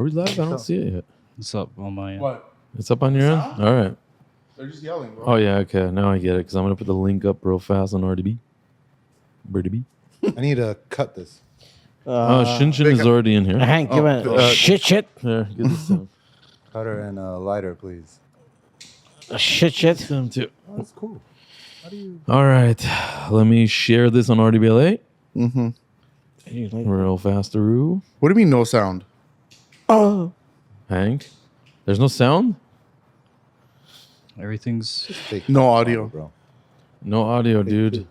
Are we live? I don't see it yet. It's up on my end. What? It's up on your end? All right. They're just yelling, bro. Oh, yeah. Okay. Now I get it because I'm going to put the link up real fast on RDB. RDB. I need to cut this. Shinshin is already in here. Hank, give it shit. There, get this down. Cutter and a lighter, please. Shit. Them too. Oh, that's cool. How do you... All right. Let me share this on RDBLA. Mm-hmm. Real fast-a-roo. What do you mean no sound? Oh. Hank, there's no sound? Everything's No audio. bro. No audio, dude.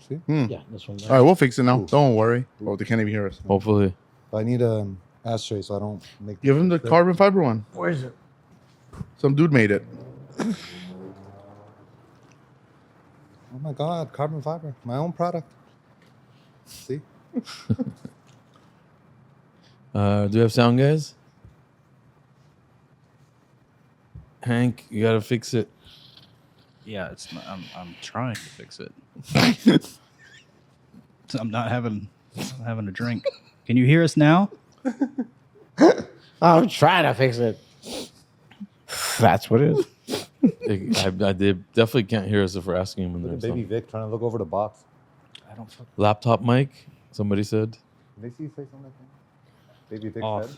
See? Yeah, this one. All right, we'll fix it now. Ooh. Don't worry. Oh, they can't even hear us. Hopefully. I need an ashtray so I don't make... Give him the carbon fiber one. Where is it? Some dude made it. Oh my God, carbon fiber. My own product. See? Do we have sound, guys? Hank, you got to fix it. yeah. It's not, I'm trying to fix it. I'm not having a drink. Can you hear us now? I'm trying to fix it. That's what it is. They definitely can't hear us if we're asking them. Look In at there, Baby Vic trying to look over the box. I don't. Fuck. laptop mic, somebody said. Did they see you say something like that? Baby Vic Off.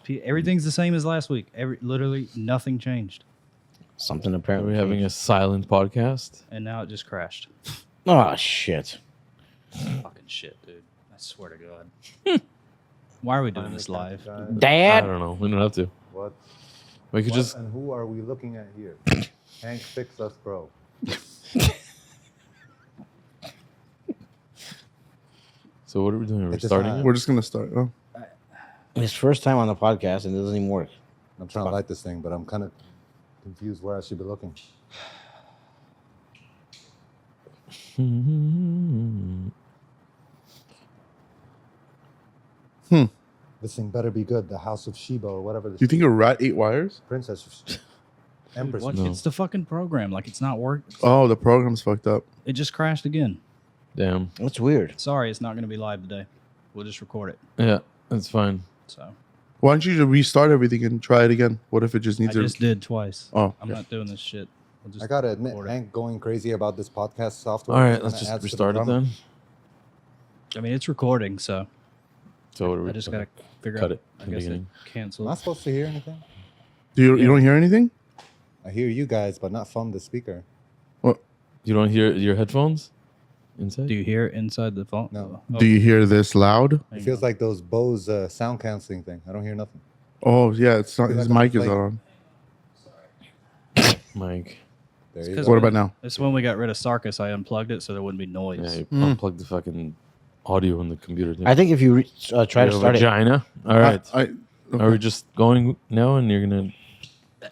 said? Everything's the same as last week. Literally nothing changed, Something Are apparently. we having a silent podcast? and now it just crashed. Oh shit! Fucking shit, dude. I swear to God. Why are we doing this live? I Dad. don't know. We don't have to. What? We could What just. and who are we looking at here? Hank, fix us, bro. So what are we doing? Are we It does starting? not- it? We're just going to start. Oh. His first time on the podcast and it doesn't even work. I'm trying to light this thing, but I'm kind of confused where I should be looking. This thing better be good. The House of Sheba or whatever. Do you think a rat ate wires? Princess Dude, Empress? what? No. It's the fucking program. Like it's not working. Oh, the program's fucked up. It just crashed again. Damn. That's weird. Sorry, it's not going to be live today. We'll just record it. Yeah, that's fine. So Why don't you just restart everything and try it again? What if it just I needs to... just did twice. Oh, I'm not doing this shit. We'll just I gotta admit, record it. Hank going crazy about this podcast software. All right, kinda let's just adds to the restart it drama. then. I mean, it's recording, so So what are we I just got to figure cut out. it I in the guess beginning. cancel. Am I supposed to hear anything? You don't hear anything? I hear you guys, but not from the speaker. You don't hear your headphones inside? Do you hear it inside the phone? No. Oh, Do you hear this loud? hang It feels on. like those Bose sound canceling thing. I don't hear nothing. Oh, yeah. It's not, Feel his like I'm mic is like- on. Mike. There It's you 'cause go. What about now? It's when we got rid of Sarkis. I unplugged it so there wouldn't be Yeah, noise. you unplug the fucking audio in the computer. I think if you try to You have a start it, vagina. All right. Are we Okay. just going now and you're going to...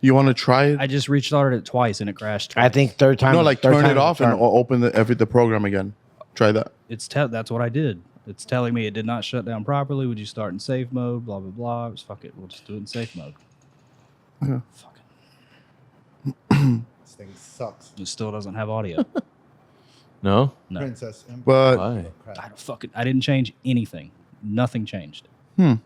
You want to try it? I just restarted it twice and it crashed. I think third time. No, like third turn time it off and charm. open the program again. Try that. That's what I did. It's telling me it did not shut down properly. Would you start in safe mode? Blah blah blah. Just fuck it. We'll just do it in safe mode. Yeah. Fucking. This thing sucks. It still doesn't have audio. No? No. Princess Empress. But Why? I didn't change anything. Nothing changed. Where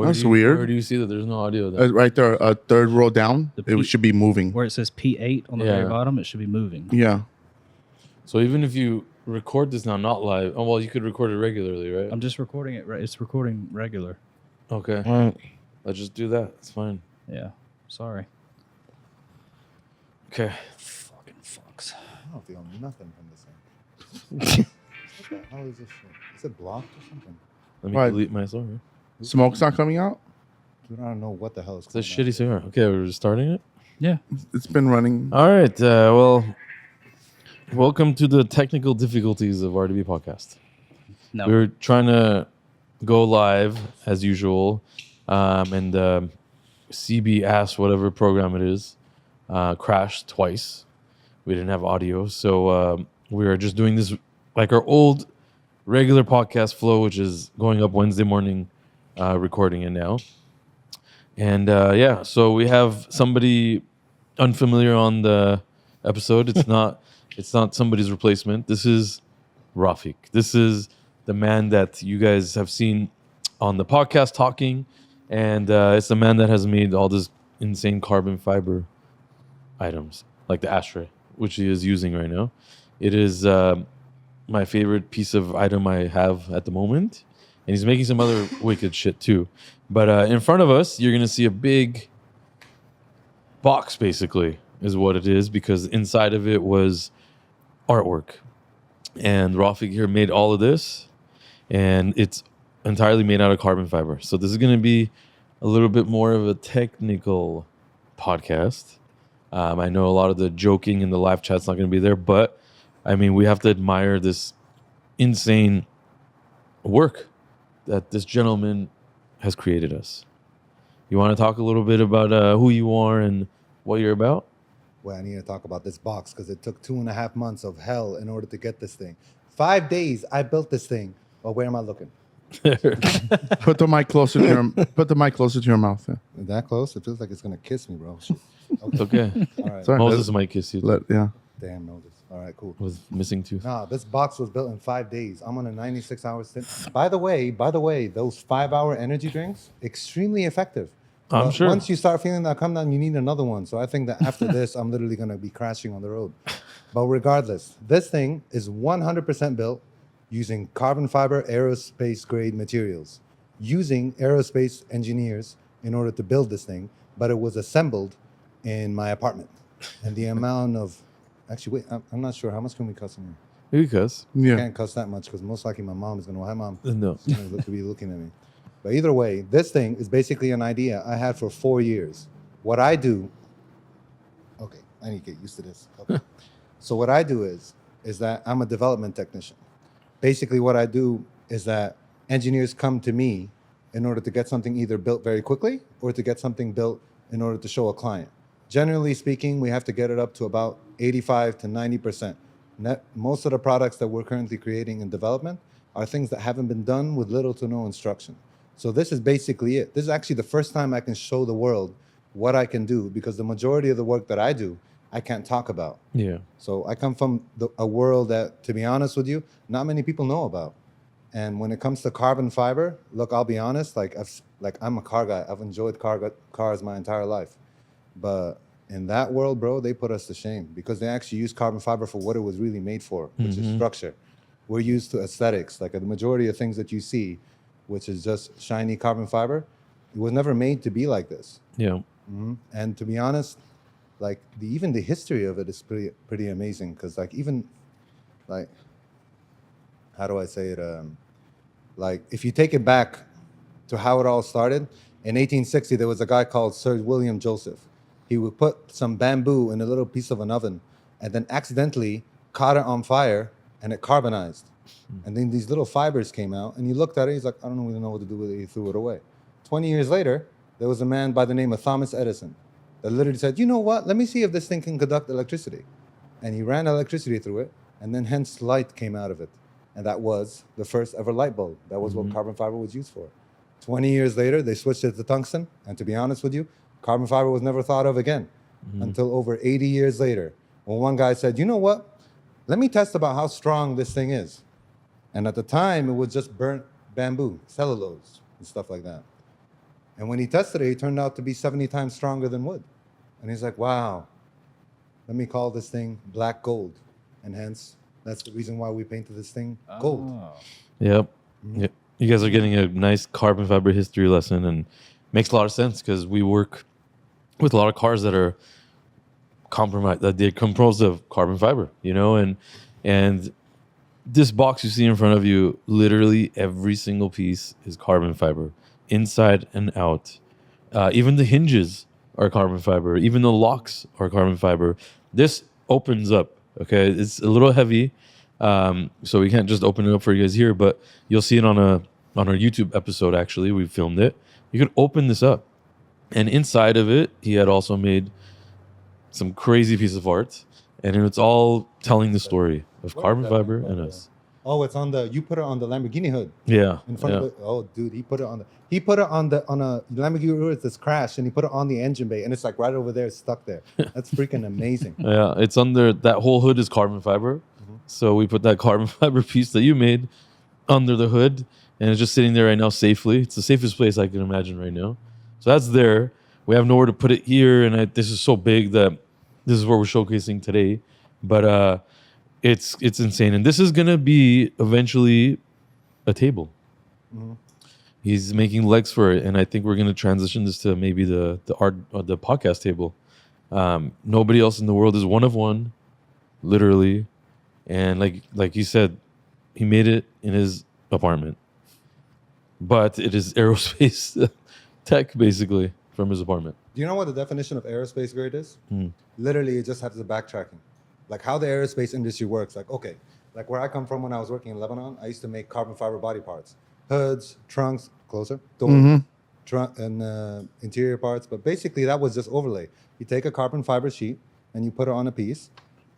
That's do you, weird. Where do you see that there's no audio there? right there, third row down, The it P- should be moving. Where it says P8 on the Yeah. very bottom, it should be moving. Yeah. So even if you record this now, not live... Oh, well, you could record it regularly, right? I'm just recording it. It's recording regular. Okay. All right. Let's just do that. It's fine. Yeah. Sorry. Okay. Fucking fucks. I don't feel nothing from this thing. What the hell is this shit? Is it blocked or something? Let me Right. delete my story. Smoke's not coming out? Dude, I don't know what the hell is It's a going on. shitty cigar. Okay, we're just starting it. Yeah. It's been running. All right. Well, welcome to the technical difficulties of RDB Podcast. No. We were trying to go live as usual, and CB asked whatever program it is crashed twice. We didn't have audio, so we were just doing this like our old regular podcast flow, which is going up Wednesday morning, recording it now. And yeah, so we have somebody unfamiliar on the episode. It's not somebody's replacement. This is Rafic. This is the man that you guys have seen on the podcast talking, and it's the man that has made all this insane carbon fiber items, like the ashtray, which he is using right now. It is my favorite piece of item I have at the moment, and he's making some other wicked shit too. But in front of us, you're gonna see a big box, basically, is what it is, because inside of it was artwork. And Rafic here made all of this, and it's entirely made out of carbon fiber. So this is going to be a little bit more of a technical podcast. I know a lot of the joking in the live chat's not going to be there, but I mean, we have to admire this insane work that this gentleman has created us. You want to talk a little bit about who you are and what you're about? Well, I need to talk about this box because it took 2.5 months of hell in order to get this thing. 5 days I built this thing. Well, where am I looking? Put the mic closer to your mouth. Yeah. That close? It feels like it's gonna kiss me, bro. Shit. It's okay. All right. Sorry. Moses might kiss you. Yeah. Damn, Moses. All right, cool. Was missing tooth. Nah, this box was built in 5 days. I'm on a 96-hour stint. By the way, those 5-hour energy drinks, extremely effective. I'm sure. Once you start feeling that come down, you need another one. So I think that after this, I'm literally going to be crashing on the road. But regardless, this thing is 100% built using carbon fiber aerospace grade materials, using aerospace engineers in order to build this thing. But it was assembled in my apartment. And the amount of... Actually, wait, I'm not sure. How much can we cuss in here? Because Yeah. Can't cuss that much because most likely my mom is going to... Hi, Mom. no. She's going to be looking at me. But either way, this thing is basically an idea I had for 4 years. What I do... Okay, I need to get used to this. Okay. So what I do is that I'm a development technician. Basically, what I do is that engineers come to me in order to get something either built very quickly or to get something built in order to show a client. Generally speaking, we have to get it up to about 85 to 90%. Most of the products that we're currently creating in development are things that haven't been done with little to no instruction. So this is basically it. This is actually the first time I can show the world what I can do, because the majority of the work that I do, I can't talk about. Yeah. So I come from a world that, to be honest with you, not many people know about. And when it comes to carbon fiber, look, I'll be honest, I'm a car guy. I've enjoyed cars my entire life. But in that world, bro, they put us to shame because they actually use carbon fiber for what it was really made for, which is structure. We're used to aesthetics. Like the majority of things that you see, which is just shiny carbon fiber, it was never made to be like this. Yeah. And to be honest, like even the history of it is pretty amazing. Because how do I say it? Like if you take it back to how it all started, in 1860 there was a guy called Sir William Joseph. He would put some bamboo in a little piece of an oven, and then accidentally caught it on fire, and it carbonized. And then these little fibers came out, and he looked at it. He's like, I don't really know what to do with it. He threw it away. 20 years later, there was a man by the name of Thomas Edison that literally said, you know what? Let me see if this thing can conduct electricity. And he ran electricity through it, and then hence light came out of it. And that was the first ever light bulb. That was what carbon fiber was used for. 20 years later, they switched it to tungsten. And to be honest with you, carbon fiber was never thought of again until over 80 years later, when one guy said, you know what? Let me test about how strong this thing is. And at the time, it was just burnt bamboo, cellulose, and stuff like that. And when he tested it, it turned out to be 70 times stronger than wood. And he's like, wow, let me call this thing black gold. And hence, that's the reason why we painted this thing gold. Oh. Yep. Yep. You guys are getting a nice carbon fiber history lesson, and makes a lot of sense because we work with a lot of cars that are compromised, that they're composed of carbon fiber, and this box you see in front of you, literally every single piece is carbon fiber, inside and out. Even the hinges are carbon fiber. Even the locks are carbon fiber. This opens up. Okay, it's a little heavy, so we can't just open it up for you guys here. But you'll see it on our YouTube episode. Actually, we filmed it. You can open this up, and inside of it, he had also made some crazy piece of art, and it's all telling the story of carbon fiber and us. Oh, it's you put it on the Lamborghini hood. Yeah. In front of it. Oh, dude, he put it on a Lamborghini hood that's crashed, and he put it on the engine bay, and it's like right over there, stuck there. That's freaking amazing. Yeah, it's under that whole hood is carbon fiber. So we put that carbon fiber piece that you made under the hood, and it's just sitting there right now safely. It's the safest place I can imagine right now. So that's there. We have nowhere to put it here, and this is so big that this is what we're showcasing today. But it's insane, and this is gonna be eventually a table. He's making legs for it, and I think we're gonna transition this to maybe the podcast table. Nobody else in the world is one of one, literally, and like you said, he made it in his apartment, but it is aerospace tech basically from his apartment. Do you know what the definition of aerospace grade is? Literally, it just has the backtracking. Like how the aerospace industry works. Like, okay, like where I come from when I was working in Lebanon, I used to make carbon fiber body parts. Hoods, trunks, closer, doors, trunk, and interior parts. But basically, that was just overlay. You take a carbon fiber sheet and you put it on a piece,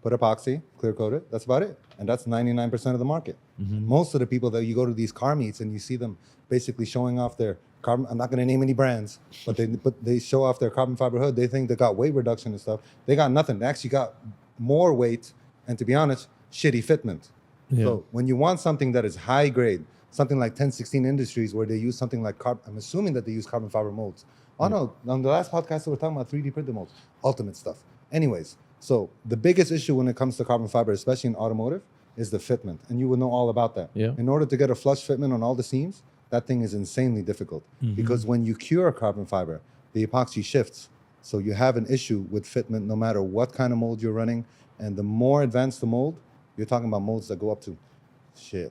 put epoxy, clear coat it. That's about it. And that's 99% of the market. Most of the people that you go to these car meets and you see them basically showing off their carbon, I'm not going to name any brands, but they show off their carbon fiber hood. They think they got weight reduction and stuff. They got nothing. They actually got more weight and, to be honest, shitty fitment. So when you want something that is high grade, something like 1016 Industries where they use something like I'm assuming that they use carbon fiber molds. Oh no, on the last podcast we were talking about 3D printed molds, ultimate stuff. Anyways, so the biggest issue when it comes to carbon fiber, especially in automotive, is the fitment, and you would know all about that. In order to get a flush fitment on all the seams, that thing is insanely difficult because when you cure carbon fiber, the epoxy shifts. So you have an issue with fitment no matter what kind of mold you're running, and the more advanced the mold, you're talking about molds that go up to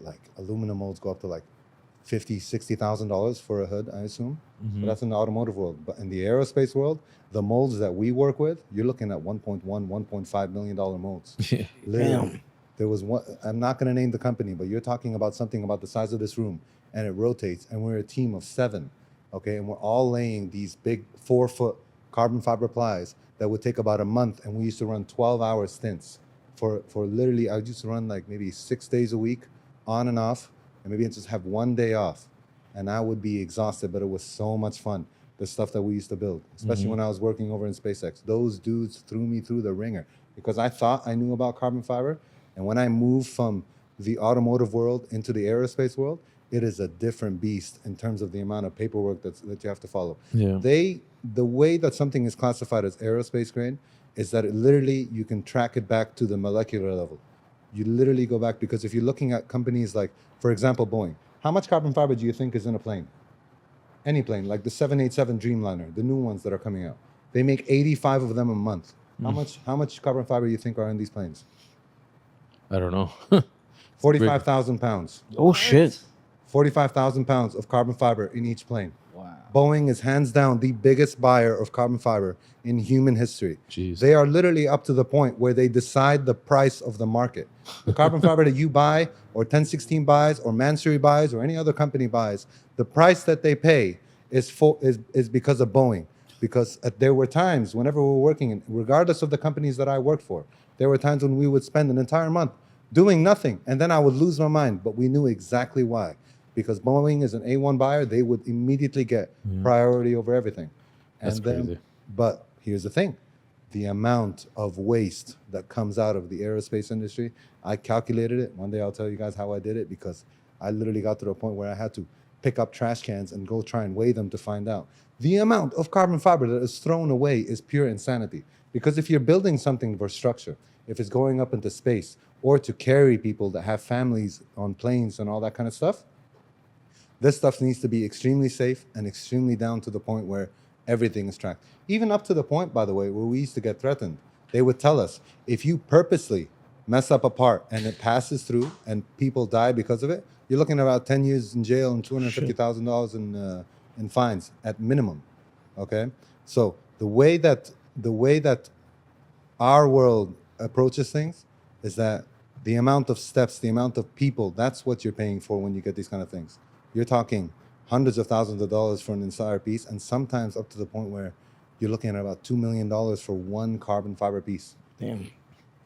like aluminum molds go up to like $50,000-$60,000 for a hood, I assume. But that's in the automotive world. But in the aerospace world, the molds that we work with, you're looking at $1.5 million molds. Literally. There was one, I'm not going to name the company, but you're talking about something about the size of this room, and it rotates, and we're a team of 7, okay? And we're all laying these big 4-foot carbon fiber plies that would take about a month, and we used to run 12-hour stints for literally, I used to run like maybe 6 days a week, on and off, and maybe just have one day off, and I would be exhausted, but it was so much fun, the stuff that we used to build, especially when I was working over in SpaceX. Those dudes threw me through the ringer because I thought I knew about carbon fiber, and when I moved from the automotive world into the aerospace world, it is a different beast in terms of the amount of paperwork that you have to follow. The way that something is classified as aerospace grade is that it literally, you can track it back to the molecular level. You literally go back, because if you're looking at companies like, for example, Boeing, how much carbon fiber do you think is in a plane? Any plane, like the 787 Dreamliner, the new ones that are coming out. They make 85 of them a month. How much carbon fiber do you think are in these planes? I don't know. 45,000 pounds. Oh, shit. 45,000 pounds of carbon fiber in each plane. Wow. Boeing is hands down the biggest buyer of carbon fiber in human history. Jeez. They are literally up to the point where they decide the price of the market. The carbon fiber that you buy, or 1016 buys, or Mansory buys, or any other company buys, the price that they pay is because of Boeing. Because there were times whenever we were working, regardless of the companies that I worked for, there were times when we would spend an entire month doing nothing, and then I would lose my mind, but we knew exactly why. Because Boeing is an A1 buyer, they would immediately get priority over everything. That's crazy. But here's the thing. The amount of waste that comes out of the aerospace industry, I calculated it. One day I'll tell you guys how I did it, because I literally got to the point where I had to pick up trash cans and go try and weigh them to find out. The amount of carbon fiber that is thrown away is pure insanity. Because if you're building something for structure, if it's going up into space, or to carry people that have families on planes and all that kind of stuff, this stuff needs to be extremely safe and extremely down to the point where everything is tracked. Even up to the point, by the way, where we used to get threatened. They would tell us, if you purposely mess up a part and it passes through and people die because of it, you're looking at about 10 years in jail and $250,000 in fines at minimum. Okay? So the way that our world approaches things is that the amount of steps, the amount of people, that's what you're paying for when you get these kind of things. You're talking hundreds of thousands of dollars for an entire piece, and sometimes up to the point where you're looking at about $2 million for one carbon fiber piece. Damn.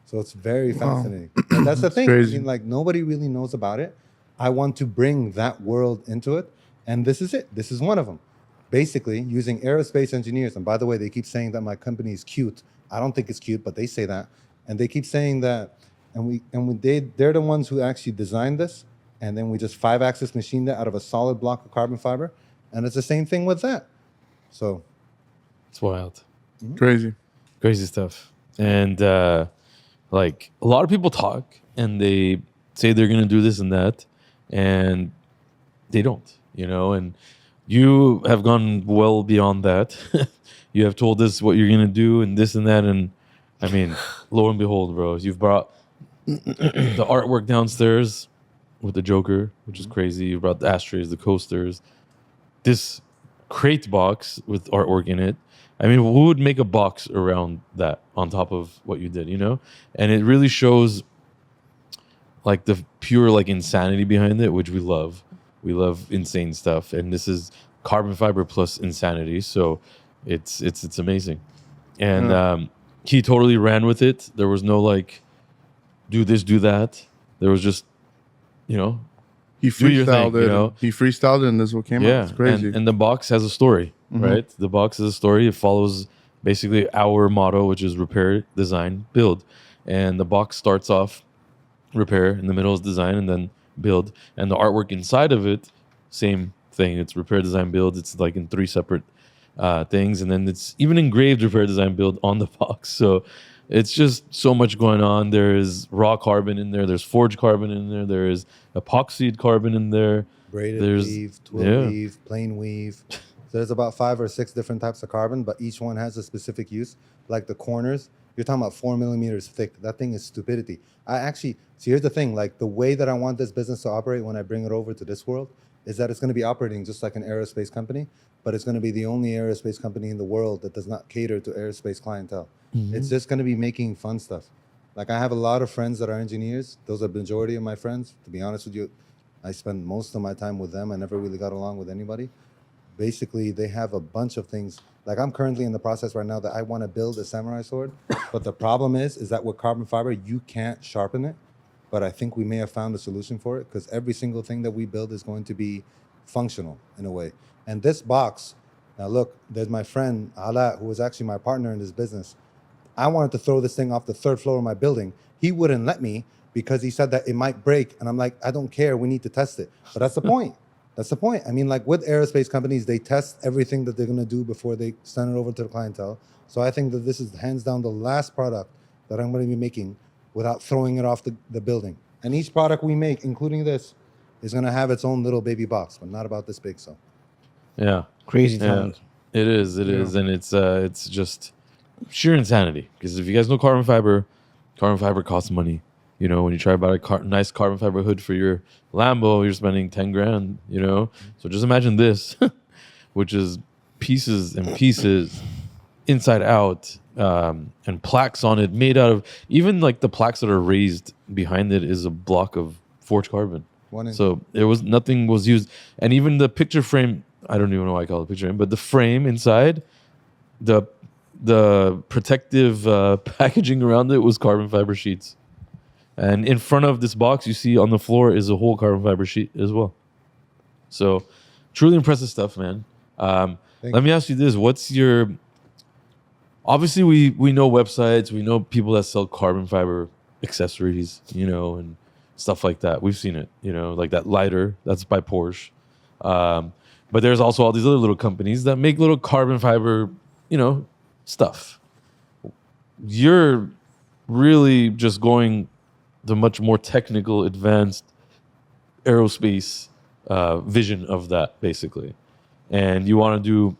So it's very fascinating. And that's the thing. crazy. I mean, like, nobody really knows about it. I want to bring that world into it, and this is it. This is one of them. Basically, using aerospace engineers, and by the way, they keep saying that my company is cute. I don't think it's cute, but they say that. And they keep saying that, they're the ones who actually designed this. and then we just 5-axis machined it out of a solid block of carbon fiber, and it's the same thing with that. So It's wild. Crazy. Crazy stuff. And like a lot of people talk and they say they're going to do this and that, and they don't, you know, and you have gone well beyond that. You have told us what you're going to do and this and that. And I mean, lo and behold, bro, you've brought the artwork downstairs with the Joker, which is crazy. You brought the ashtrays, the coasters, this crate box with artwork in it. I mean, who would make a box around that on top of what you did, you know? And it really shows like the pure like insanity behind it, which we love. We love insane stuff. And this is carbon fiber plus insanity. So it's amazing. And he totally ran with it. There was no like, do this, do that. There was just, you know, He do your freestyled thing, it. you know? He freestyled it, and this is what came out. It's crazy. And the box has a story, right? The box has a story. It follows basically our motto, which is repair, design, build. And the box starts off repair, in the middle is design, and then build. And the artwork inside of it, same thing. It's repair, design, build. It's like in 3 separate things. And then it's even engraved repair, design, build on the box. So it's just so much going on. There is raw carbon in there. There's forged carbon in there. There is epoxied carbon in there. braided There's- weave, twill yeah. weave, plain weave. So there's about 5 or 6 different types of carbon, but each one has a specific use. Like the corners, you're talking about 4 millimeters thick. That thing is stupidity. See, here's the thing. Like the way that I want this business to operate when I bring it over to this world is that it's going to be operating just like an aerospace company, but it's going to be the only aerospace company in the world that does not cater to aerospace clientele. It's just going to be making fun stuff. Like I have a lot of friends that are engineers. Those are the majority of my friends. To be honest with you, I spend most of my time with them. I never really got along with anybody. Basically, they have a bunch of things. Like I'm currently in the process right now that I want to build a samurai sword, but the problem is that with carbon fiber, you can't sharpen it. But I think we may have found a solution for it because every single thing that we build is going to be functional in a way. And this box, now look, there's my friend Ala, who was actually my partner in this business. I wanted to throw this thing off the 3rd floor of my building. He wouldn't let me because he said that it might break. And I'm like, I don't care. We need to test it. But that's the point. That's the point. I mean, like with aerospace companies, they test everything that they're going to do before they send it over to the clientele. So I think that this is hands down the last product that I'm going to be making without throwing it off the building. And each product we make, including this, is going to have its own little baby box, but not about this big. So Yeah. Crazy Yeah. times. It is, and it's just sheer insanity. Because if you guys know carbon fiber costs money. You know, when you try to buy a nice carbon fiber hood for your Lambo, you're spending 10 grand. You know, so just imagine this, which is pieces and pieces, inside out, and plaques on it made out of even like the plaques that are raised behind it is a block of forged carbon. 1 inch. So nothing was used, and even the picture frame. I don't even know why I call it picture frame, but the frame inside, the protective packaging around it was carbon fiber sheets, and in front of this box you see on the floor is a whole carbon fiber sheet as well. So, truly impressive stuff, man. Let me ask you this: what's your? Obviously, we know websites, we know people that sell carbon fiber accessories, you know, and stuff like that. We've seen it, you know, like that lighter that's by Porsche. But there's also all these other little companies that make little carbon fiber, you know, stuff. You're really just going the much more technical, advanced aerospace vision of that, basically. And you want to do,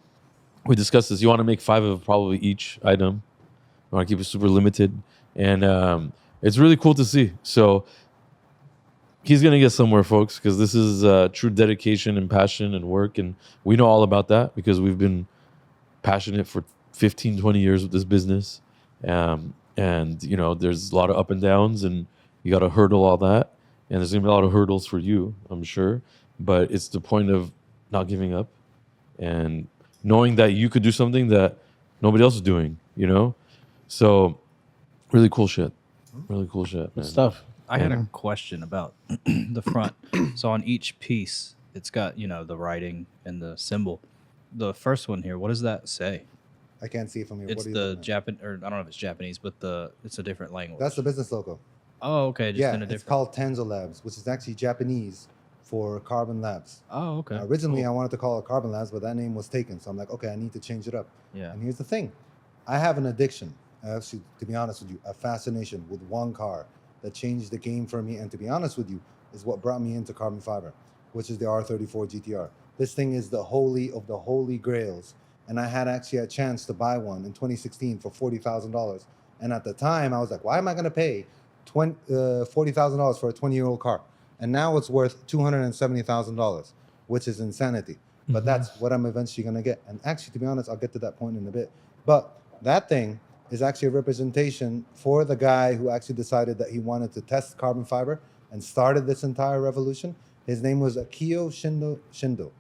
we discussed this, you want to make 5 of probably each item. You want to keep it super limited. And it's really cool to see. So he's going to get somewhere, folks, because this is true dedication and passion and work. And we know all about that because we've been passionate for 15, 20 years with this business. And, you know, there's a lot of up and downs and you got to hurdle all that. And there's going to be a lot of hurdles for you, I'm sure. But it's the point of not giving up and knowing that you could do something that nobody else is doing, you know? So really cool shit. Really cool shit, man. Stuff. I had a question about the front. So on each piece, it's got, you know, the writing and the symbol. The first one here, what does that say? I can't see it from here. It's What are you the looking at? Japan, or I don't know if it's Japanese, but it's a different language. That's the business logo. Oh, okay. Just Yeah, in a it's different. called Tanzo Labs, which is actually Japanese for Carbon Labs. Oh, okay. Originally, I wanted to call it Carbon Labs, but that name was taken. So I'm like, okay, I need to change it up. Yeah. And here's the thing. I have an addiction. Actually, to be honest with you, a fascination with one car that changed the game for me. And to be honest with you, is what brought me into carbon fiber, which is the R34 GTR. This thing is the holy of the holy grails. And I had actually a chance to buy one in 2016 for $40,000. And at the time, I was like, why am I going to pay $40,000 for a 20-year-old car? And now it's worth $270,000, which is insanity. But that's what I'm eventually going to get. And actually, to be honest, I'll get to that point in a bit. But that thing is actually a representation for the guy who actually decided that he wanted to test carbon fiber and started this entire revolution. His name was Akio Shindo.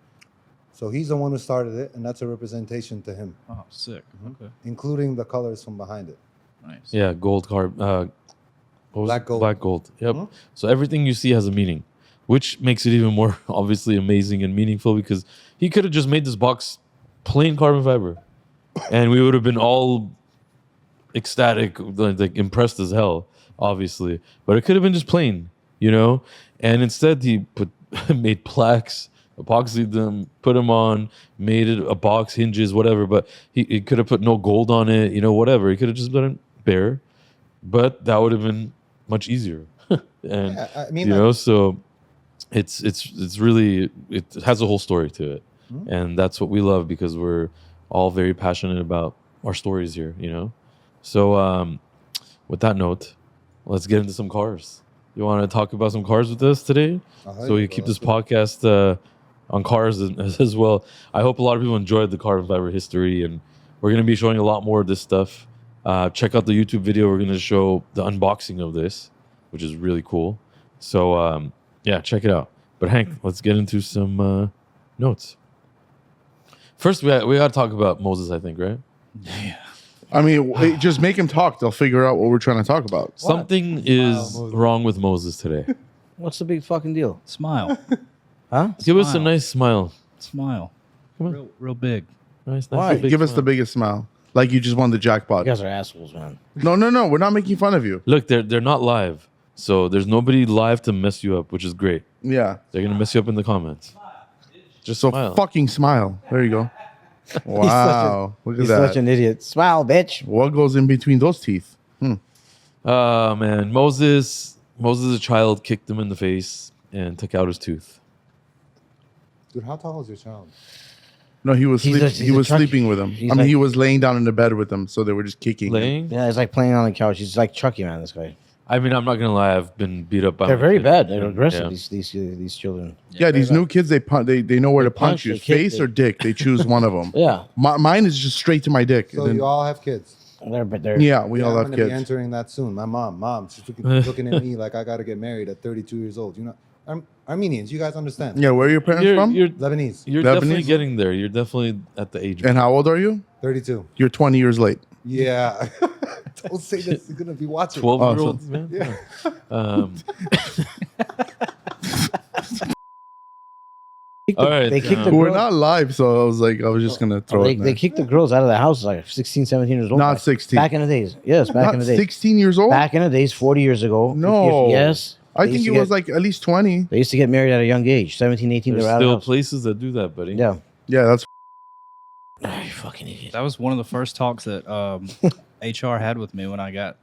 So he's the one who started it, and that's a representation to him, Oh, sick. Okay. including the colors from behind it. Nice. Yeah, gold card. What was Black it? gold. Black gold. Yep. Mhm. So everything you see has a meaning, which makes it even more obviously amazing and meaningful because he could have just made this box plain carbon fiber, and we would have been all ecstatic, like impressed as hell, obviously. But it could have been just plain, you know. And instead, he made plaques, epoxied them, put them on, made it a box, hinges, whatever. But he could have put no gold on it, you know, whatever. He could have just done it bare, but that would have been much easier. And Yeah, I mean, you like- know, so it's really, it has a whole story to it, and that's what we love because we're all very passionate about our stories here, you know. So with that note, let's get into some cars. You want to talk about some cars with us today? Uh-huh, So we yeah, keep let's this podcast on cars as well. I hope a lot of people enjoyed the carbon fiber history, and we're going to be showing a lot more of this stuff. Check out the YouTube video. We're going to show the unboxing of this, which is really cool. So yeah, check it out. But Hank, let's get into some notes. First, we got to talk about Moses, I think, right? I mean, just make him talk. They'll figure out what we're trying to talk about. Something is wrong with Moses today. What's the big fucking deal? Smile. Huh? Give us a Smile. nice smile. Smile. Come on. Real big. Nice, Why? big Give us smile. the biggest smile. Like you just won the jackpot. You guys are assholes, man. No. We're not making fun of you. Look, they're not live, so there's nobody live to mess you up, which is great. Yeah. They're gonna mess you up in the comments. Just So smile. fucking smile. There you go. Wow. Look at He's that. such an idiot. Smile, bitch. What goes in between those teeth? Oh man, Moses, a child, kicked him in the face and took out his tooth. Dude, how tall is your child? No, he was He's he was a truck- sleeping with him. he's I mean, like- he was laying down in the bed with them, so they were just kicking. him. Laying. Yeah, it's like playing on the couch. He's like Chucky, man. This guy. I mean, I'm not gonna lie. I've been beat up by. They're my very kid. bad. They're aggressive. Yeah. These children. Yeah, these new kids, they know where to punch punch, you, they kick, face they- or dick. They choose one of them. Yeah, Mine is just straight to my dick. So and then- you all have kids. they're yeah, we all I'm have gonna be kids. entering that soon. My mom, she's looking at me like I gotta get married at 32 years old. You know, Armenians, you guys understand? Yeah, where are your parents You're, from? you're, Lebanese, you're Lebanese? definitely getting there. You're definitely at the age. And how old are you? 32. You're 20 years late. Yeah. Don't say this. You're gonna be watching. 12-year-olds, man. Yeah. All right. They kicked the We're girls. not live, so I was just gonna throw They, it. in they there. kicked the girls out of the house like 16, 17 years old. Not back- 16. Back in the days. Yes, back Not in the days. 16 years old. Back in the days, 40 years ago. 50 No. years, yes. I They think used it to was get- like at least 20. They used to get married at a young age. 17, 18, There's they were out of the still house. places that do that, buddy. Yeah. Yeah, that's Ah, you fucking idiot. That was one of the first talks that HR had with me when I got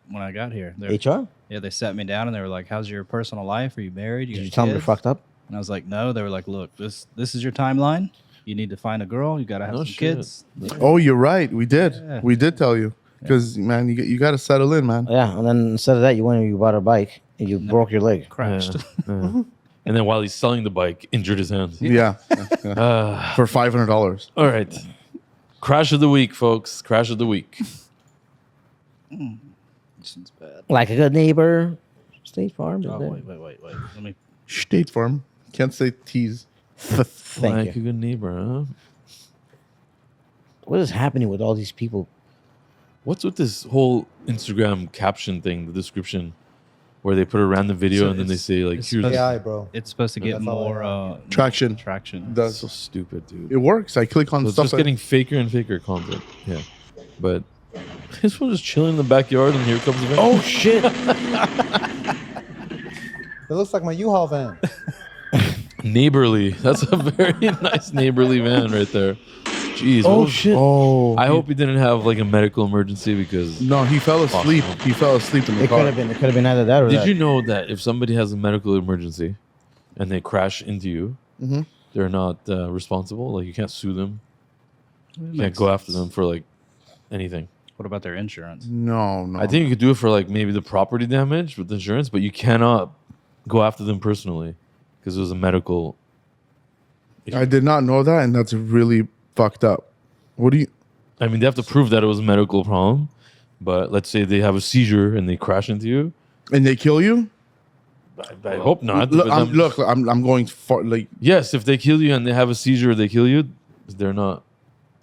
here. HR? Yeah, they sat me down and they were like, "How's your personal life? Are you married? Did got you tell them they're kids?" fucked up? And I was like, "No." They were like, "Look, this is your timeline. You need to find a girl. You got to have No some shit. kids." Oh, you're right. We did. Yeah. We did tell you. Because man, you got to settle in, man. Yeah, and then instead of that, you went and you bought a bike and you broke your leg. Crashed. Yeah. And then while he's selling the bike, injured his hand. Yeah. Uh, For $500. all right. Crash of the week, folks. Crash of the week. This one's bad. Like a good neighbor. State Farm. is Oh, there. wait. Let me. State Farm. Can't say tease. Thank Like you. a good neighbor, huh? What is happening with all these people? What's with this whole Instagram caption thing, the description, where they put a random video So and then they it's- say like, it's "Here's supposed- AI, bro. It's supposed to get That's all I more have. Traction. Traction. Does. so stupid, dude." It works. I click on So it's stuff. just getting faker and faker content. Yeah, but this one just chilling in the backyard, and here comes the Oh, shit. It looks like my U-Haul van. Neighborly. That's a very nice neighborly van right there. Jeez. Oh shit! Oh, I hope he didn't have like a medical emergency because. no, he fell asleep. Possible. He fell asleep in the It car. could have been either that or Did that. you know that if somebody has a medical emergency and they crash into you, Mhm. they're not responsible? Like you can't sue them. It You can't makes go after sense. them for like anything. What about their insurance? No. I think you could do it for like maybe the property damage with insurance, but you cannot go after them personally because it was a medical. I did not know that, and that's really fucked up. What do you? I mean, they have to prove that it was a medical problem, but let's say they have a seizure and they crash into you. And they kill you? I hope not. Look, but I'm going far. Like, yes, if they kill you and they have a seizure, they kill you. They're not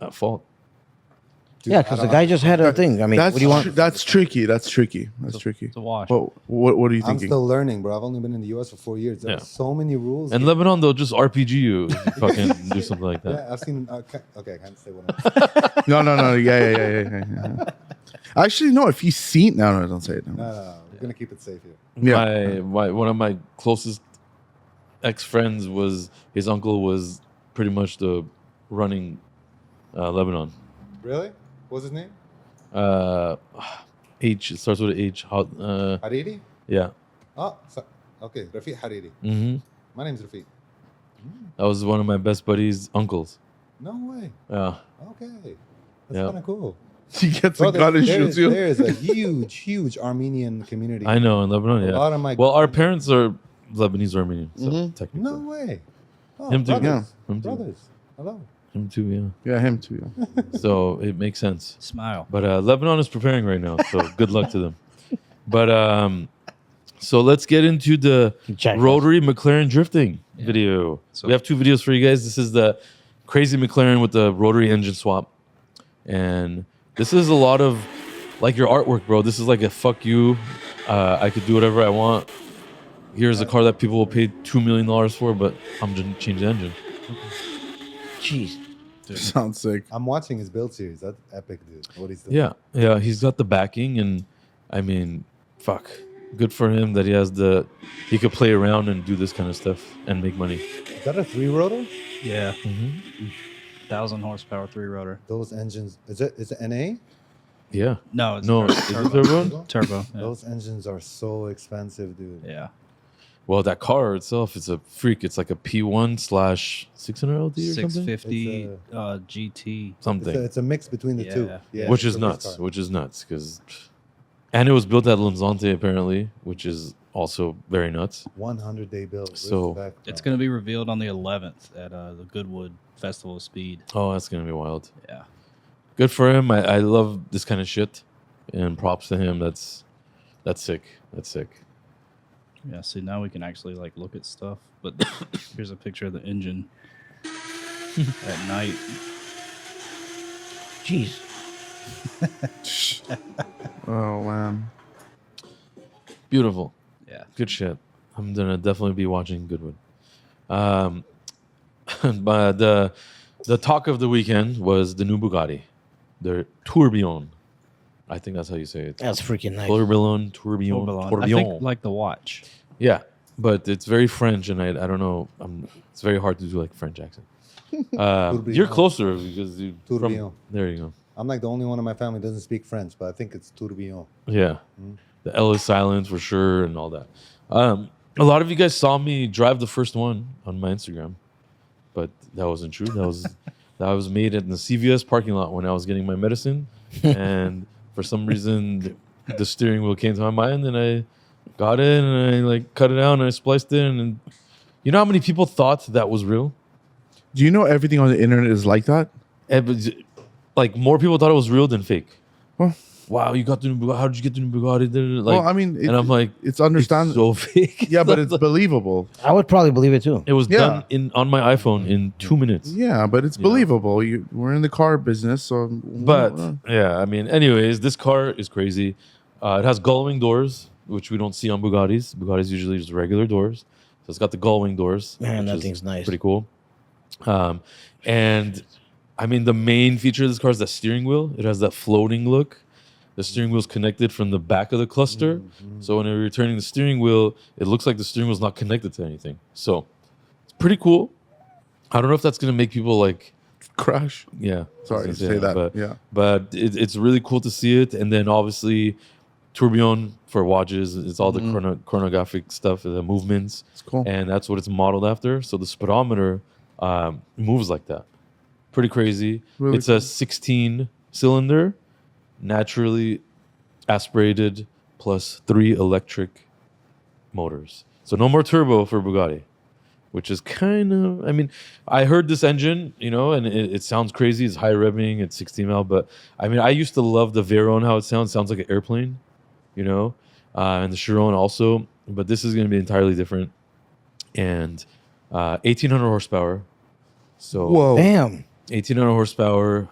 at fault. Dude, Yeah, I because the don't- guy just had a thing. I mean, that's what do you want? that's tricky. That's tricky. That's tricky. It's a wash. But what are you I'm thinking? still learning, bro. I've only been in the U.S. for 4 years. There Yeah. are so many rules. In Lebanon, they'll just RPG you if you fucking do something like that. Yeah, I've seen. Okay, I can't say what. No. Yeah. Actually, no. If he's seen, no, don't say it. No. No. We're gonna keep it safe here. Yeah. One of my closest ex-friends was his uncle was pretty much the running Lebanon. Really? What's his name? H, it starts with an H. Hariri. Yeah. Oh, okay. Rafic Hariri. Hmm. My name's Rafiq. That was one of my best buddies' uncles. No way. Yeah. Okay. That's Yeah. kind of cool. He gets Bro, a gun and shoots you. There is a huge Armenian community. I know in Lebanon. A Yeah. lot of my Well, our parents are Lebanese Armenian, so Mhm. technically. No way. Oh, Him too. brothers. Him too. Brothers. Hello. Him too. Yeah, him too. Yeah. Yeah. So it makes sense. Smile. But Lebanon is preparing right now, so good luck to them. But so let's get into the Jackass. rotary McLaren drifting video. So- We have two videos for you guys. This is the crazy McLaren with the rotary engine swap, and this is a lot of like your artwork, bro. This is like a fuck you. I could do whatever I want. Here's a car that people will pay $2 million for, but I'm just change the engine. Jeez. Sounds sick. I'm watching his build series. That's epic, dude. What he's doing. Yeah. He's got the backing, and I mean, fuck, good for him that he could play around and do this kind of stuff and make money. Is that a 3-rotor? Yeah. Mm-hmm. 1,000 horsepower 3-rotor. Those engines. Is it NA? Yeah. No, it's No, turbo. is it turbo? Turbo. Yeah. Those engines are so expensive, dude. Yeah. Well, that car itself is a freak. It's like a P1/600 LD or something, 650 It's GT. something, It's a mix between the two. Yeah. Yeah, which it's is a race nuts. car. Which is nuts because, and it was built at Lanzante apparently, which is also very nuts. 100-day build. So, Respect, It's bro. going to be revealed on the 11th at the Goodwood Festival of Speed. Oh, that's gonna be wild. Yeah. Good for him. I love this kind of shit, and props to him. That's sick. That's sick. Yeah. See, now we can actually like look at stuff. But here's a picture of the engine at night. Jeez. Oh man. Beautiful. Yeah. Good shit. I'm gonna definitely be watching Goodwood. But the talk of the weekend was the new Bugatti, the Tourbillon. I think that's how you say it. That's freaking nice. Tourbillon, Tourbillon, I Tourbillon. think like the watch. Yeah, but it's very French, and I don't know. It's very hard to do like French accent. You're closer because you from Tourbillon. there. You go. I'm like the only one in my family that doesn't speak French, but I think it's Tourbillon. Yeah, the L is silent for sure, and all that. A lot of you guys saw me drive the first one on my Instagram, but that wasn't true. That was made in the CVS parking lot when I was getting my medicine, and for some reason the steering wheel came to my mind, and I got it and I like cut it out and I spliced it, and you know how many people thought that was real? Do you know everything on the internet is like that? Like more people thought it was real than fake. Well, Wow, you got the new Bugatti. How did you get the new Bugatti? Like, well, I mean, and I'm like, it's understandable. so fake. Yeah, but it's believable. I would probably believe it too. It was Yeah. done on my iPhone in 2 minutes. Yeah, but it's Yeah. believable. We're in the car business, so. But yeah, I mean, anyways, this car is crazy. It has gull-wing doors, which we don't see on Bugattis. Bugattis usually just regular doors. So it's got the gull-wing doors. Man, which that is thing's nice. Pretty cool. And I mean, the main feature of this car is the steering wheel. It has that floating look. The steering wheel's connected from the back of the cluster. So when you're turning the steering wheel, it looks like the steering wheel's not connected to anything. So it's pretty cool. I don't know if that's gonna make people like Crash. yeah. Sorry I was to gonna say that. but, Yeah. but it's really cool to see it. And then obviously tourbillon for watches. It's all the chronographic stuff, the movements. It's cool. And that's what it's modeled after. So the speedometer moves like that. Pretty crazy. Really It's a 16 cylinder, naturally aspirated, plus 3 electric motors. So no more turbo for Bugatti, which is kind of, I mean, I heard this engine, you know, and it sounds crazy. It's high revving, it's 16 mil, but I mean, I used to love the Veyron, how it sounds. It sounds like an airplane, you know, and the Chiron also, but this is going to be entirely different. And 1,800 horsepower. So Whoa. Damn. 1,800 horsepower.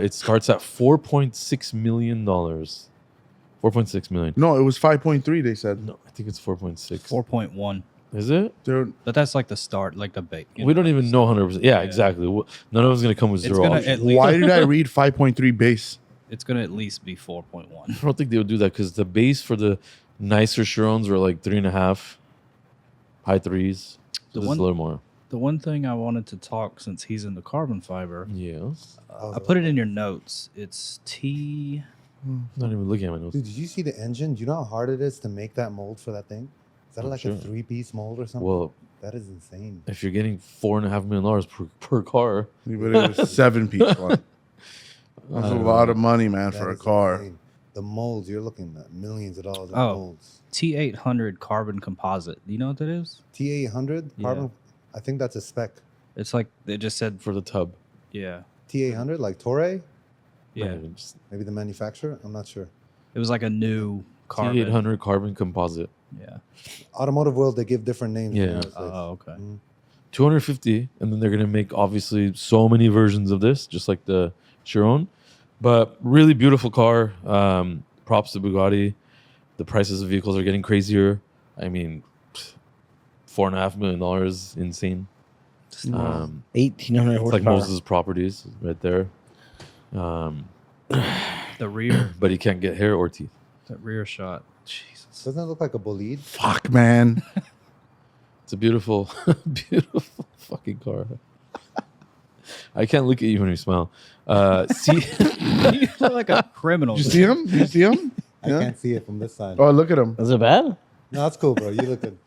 It starts at $4.6 million. 4.6 million. No, it was 5.3. They said. No, I think it's 4.6. 4.1. Is it? Dude, But that's like the start, like the bait. We don't even know 100%. Yeah, exactly. None of it's going to come with It's zero gonna option. at least, why did I read 5.3 base? it's gonna at least be 4.1. I don't think they would do that because the base for the nicer Chirons were like 3.5, high threes. So The this is one- a little more. The one thing I wanted to talk since he's in the carbon fiber, Yes. I put it in your notes. It's Not even looking at my notes. Dude, did you see the engine? Do you know how hard it is to make that mold for that thing? Is that I'm like sure. a 3-piece mold or something? Well, That is insane. if you're getting $4.5 million per car, But it was 7-piece one. That's a lot of money, man, That for a is car. insane. The molds, you're looking at millions of dollars in Oh. molds. T800 carbon composite. Do you know what that is? T800 Yeah. carbon. I think that's a spec. It's like they just said for the tub. yeah. T800, like Torre, Yeah. Not even just maybe the manufacturer. I'm not sure. It was like a new carbon. T800 carbon composite. Yeah. Automotive world, they give different names. in the Yeah. United States. Oh, okay. 250, and then they're gonna make obviously so many versions of this, just like the Chiron. But really beautiful car. Props to Bugatti. The prices of vehicles are getting crazier. I mean, $4.5 million, insane. 1,800 It's like horsepower. Moses' properties right there. The rear, But he can't get hair or teeth. that rear shot. Jesus. Doesn't it look like a bolide? Fuck, man. It's a beautiful, beautiful fucking car. I can't look at you when you smile. See, You look like a criminal. Did you see him? Did you see him? I Yeah. can't see it from this side. Oh, look at him. Is it bad? No, that's cool, bro. You look good.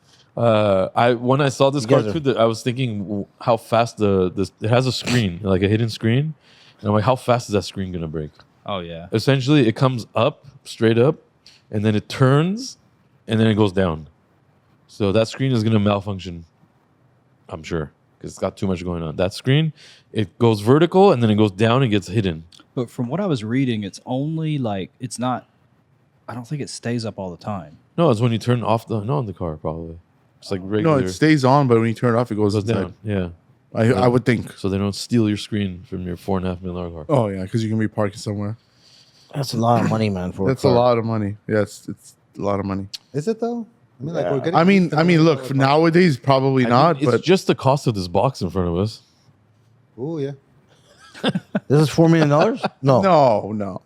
when I saw this You car guys are- too, I was thinking how fast it has a screen, like a hidden screen, and I'm like, how fast is that screen gonna break? Oh yeah. Essentially, it comes up straight up, and then it turns, and then it goes down. So that screen is gonna malfunction, I'm sure, because it's got too much going on. That screen, it goes vertical, and then it goes down and gets hidden. But from what I was reading, it's only like it's not. I don't think it stays up all the time. No, it's when you turn off the car, probably. It's like No, regular. it stays on, but when you turn it off, it goes goes inside. down. Yeah. I would think. So they don't steal your screen from your $4.5 million car. Oh, yeah, because you can be parking somewhere. That's a lot of money, man. For That's a a car. lot of money. Yeah, it's a lot of money. Is it though? I mean, like Yeah. we're getting. I mean, used to knowing look, how for it- nowadays, probably I not, mean, it's but just the cost of this box in front of us. Ooh, yeah. This is $4 million? No. no.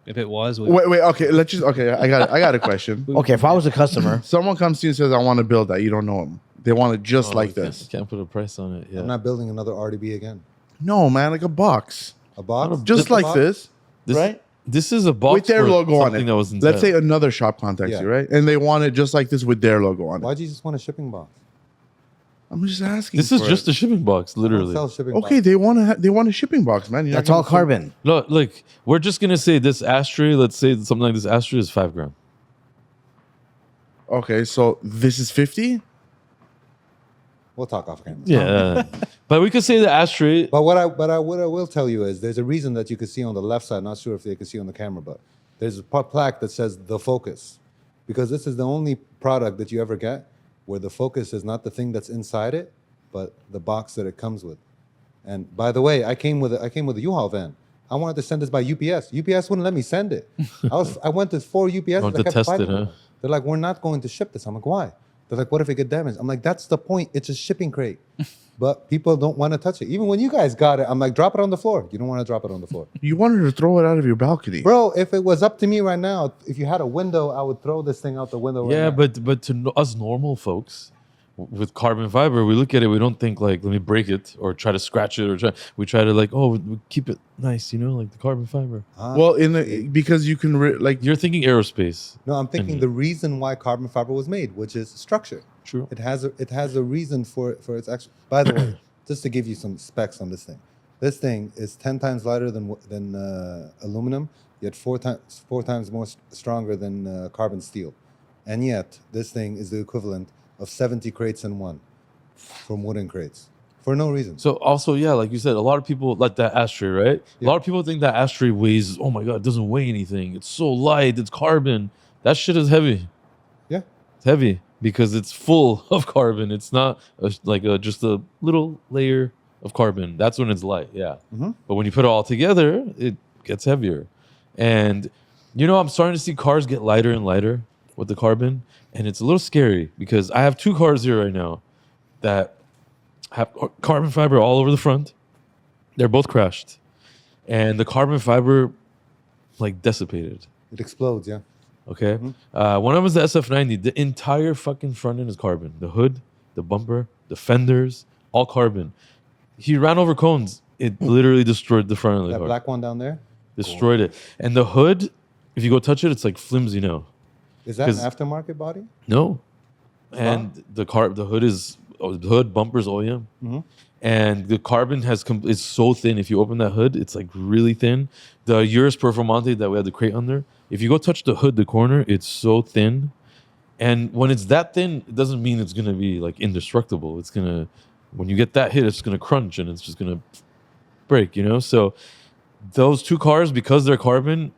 If it was, we, Wait, okay, I got a question. Okay, if I was a customer, Someone comes to you and says, I want to build that. You don't know them. They want it just like You this. Can't put a price on it. Yeah. I'm not building another RDB again. No, man, like a box. A box, Just like box? this. this, right? This is a box With their for logo on something it. that was inside. Let's say another shop contacts Yeah. you, right? And they want it just like this with their logo on it. Why'd you just want a shipping box? I'm just asking. this is for just it. a shipping box, I don't literally. sell shipping Okay, boxes. they want a shipping box, man. You're not that's all gonna- carbon. Look, we're just gonna say this ashtray. Let's say something like this ashtray is $5,000. Okay, so this is 50. We'll talk off camera. Yeah, but we could say the ashtray. But what I will tell you is there's a reason that you can see on the left side. Not sure if they can see on the camera, but there's a plaque that says the Focus, because this is the only product that you ever get where the Focus is not the thing that's inside it, but the box that it comes with. And by the way, I came with a U-Haul van. I wanted to send this by UPS. UPS wouldn't let me send it. I went to 4 UPS. Want to test it, huh? They're like, we're not going to ship this. I'm like, why? They're like, what if it get damaged? I'm like, that's the point. It's a shipping crate. But people don't want to touch it. Even when you guys got it, I'm like, drop it on the floor. You don't want to drop it on the floor. You wanted to throw it out of your balcony. Bro, if it was up to me right now, if you had a window, I would throw this thing out the window right Yeah, now. but to us normal folks, with carbon fiber, we look at it, we don't think like, let me break it or try to scratch it we try to like, oh, we keep it nice, like the carbon fiber. Well, because you can You're thinking aerospace. No, I'm thinking the reason why carbon fiber was made, which is structure. True. It has a reason for its action. By the way, just to give you some specs on this thing is 10 times lighter than aluminum, yet four times more stronger than carbon steel, and yet this thing is the equivalent of 70 crates in one from wooden crates for no reason. So also, yeah, like you said, a lot of people like that ashtray, right? Yeah. A lot of people think that ashtray weighs, oh my God, it doesn't weigh anything. It's so light, it's carbon. That shit is heavy. Yeah. It's heavy because it's full of carbon. It's not just a little layer of carbon. That's when it's light, yeah. Mhm. But when you put it all together, it gets heavier. And, I'm starting to see cars get lighter and lighter with the carbon. And it's a little scary because I have 2 cars here right now that have carbon fiber all over the front. They're both crashed. And the carbon fiber, dissipated. It explodes, yeah. Okay? One of them is the SF90. The entire fucking front end is carbon. The hood, the bumper, the fenders, all carbon. He ran over cones. It literally destroyed the front of the That car. black one down there, Destroyed it. And the hood, if you go touch it, it's like flimsy now. is that an 'Cause- aftermarket body? No. And the hood is bumper's OEM. And the carbon is so thin. If you open that hood, it's like really thin. The Urus Performante that we had the crate under, if you go touch the hood, the corner, it's so thin. And when it's that thin, it doesn't mean it's gonna be like indestructible. It's gonna, when you get that hit, it's gonna crunch and it's just gonna break. So those 2 cars, because they're carbon,